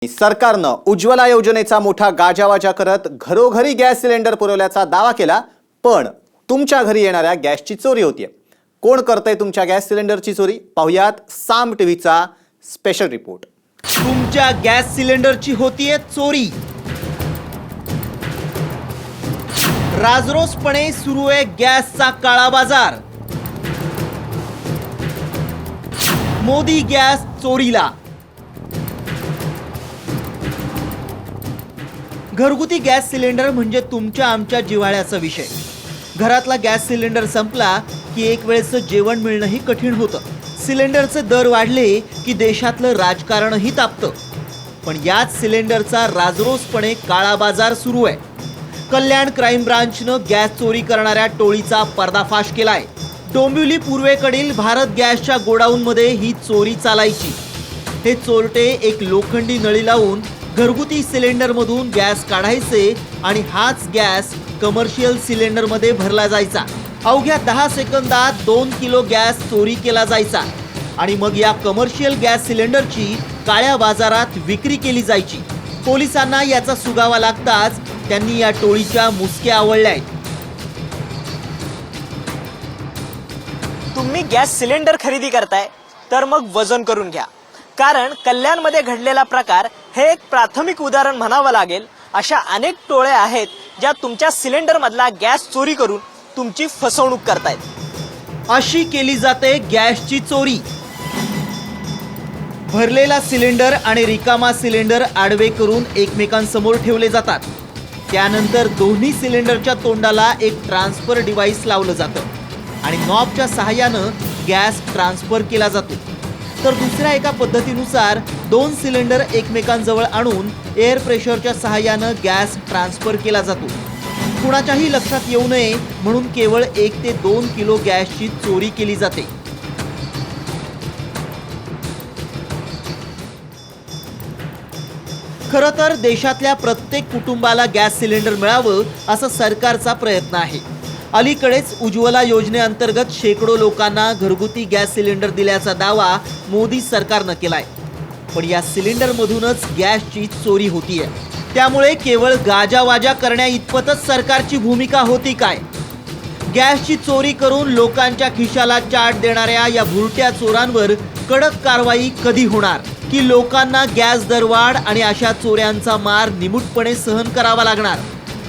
सरकारनं उज्ज्वला योजनेचा मोठा गाजावाजा करत घरोघरी गॅस सिलेंडर पुरवल्याचा दावा केला, पण तुमच्या घरी येणाऱ्या गॅसची चोरी होतीये। कोण करतंय तुमच्या गॅस सिलेंडरची चोरी? पाहुयात साम टीव्हीचा स्पेशल रिपोर्ट। तुमच्या गॅस सिलेंडरची होतीये चोरी। राजरोसपणे सुरू आहे गॅसचा काळा बाजार। मोदी गॅस चोरीला। घरगुती गॅस सिलेंडर म्हणजे तुमच्या आमच्या जिव्हाळ्याचा विषय। घरातला गॅस सिलेंडर संपला की एक वेळेचं जेवण मिळणंही कठीण होतं। सिलेंडरचे दर वाढले की देशातलं राजकारणही तापतं। पण याच सिलेंडरचा राजरोसपणे काळा बाजार सुरू आहे। कल्याण क्राईम ब्रांचनं गॅस चोरी करणाऱ्या टोळीचा पर्दाफाश केलाय। डोंबिवली पूर्वेकडील भारत गॅसच्या गोडाऊनमध्ये ही चोरी चालायची। हे चोरटे एक लोखंडी नळी लावून घरगुती सिलेंडरमधून गॅस काढायचे आणि हाच गॅस कमर्शियल सिलेंडरमध्ये भरला जायचा। अवघ्या 10 सेकंदात 2 किलो गॅस चोरी केला जायचा आणि मग या कमर्शियल गॅस सिलेंडरची काळ्या बाजारात विक्री केली जायची। पोलिसांना याचा सुगावा लागताच त्यांनी या टोळीच्या मुसक्या आवळल्या आहेत। तुम्ही गॅस सिलेंडर खरेदी करताय तर मग वजन करून घ्या, कारण कल्याणमध्ये घडलेला प्रकार हे एक प्राथमिक उदाहरण म्हणावं लागेल। अशा अनेक टोळे आहेत ज्या तुमच्या सिलेंडर मधला गॅस चोरी करून तुमची फसवणूक करतायत। अशी केली जाते गॅसची चोरी। भरलेला सिलेंडर आणि रिकामा सिलेंडर आडवे करून एकमेकांसमोर ठेवले जातात। त्यानंतर दोन्ही सिलेंडरच्या तोंडाला एक ट्रान्सफर डिव्हाइस लावलं जातं आणि नॉबच्या सहाय्यानं गॅस ट्रान्सफर केला जातो। तर दुसऱ्या एका पद्धतीनुसार 2 सिलेंडर एकमेकांजवळ आणून एअर प्रेशरच्या सहाय्यानं गॅस ट्रान्सफर केला जातो। कुणाच्याही लक्षात येऊ नये म्हणून केवळ 1 ते 2 किलो गॅसची चोरी केली जाते। खरं तर देशातल्या प्रत्येक कुटुंबाला गॅस सिलेंडर मिळावं असा सरकारचा प्रयत्न आहे। अलीकडेच उज्ज्वला योजनेअंतर्गत शेकडो लोकांना घरगुती गॅस सिलेंडर दिल्याचा दावा मोदी सरकारनं केलाय। पण या सिलेंडरमधूनच गॅसची चोरी होतीये। त्यामुळे केवळ गाजावाजा करण्या इतपतच सरकारची भूमिका होती काय? गॅसची चोरी करून लोकांच्या खिशाला चाट देणाऱ्या या भुरट्या चोरांवर कडक कारवाई कधी होणार? की लोकांना गॅस दरवाढ आणि अशा चोऱ्यांचा मार निमूटपणे सहन करावा लागणार?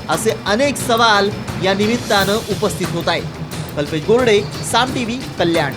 असे अनेक सवाल या निमित्तानं उपस्थित होत आहेत। कल्पेश गोरडे, साम टीव्ही, कल्याण।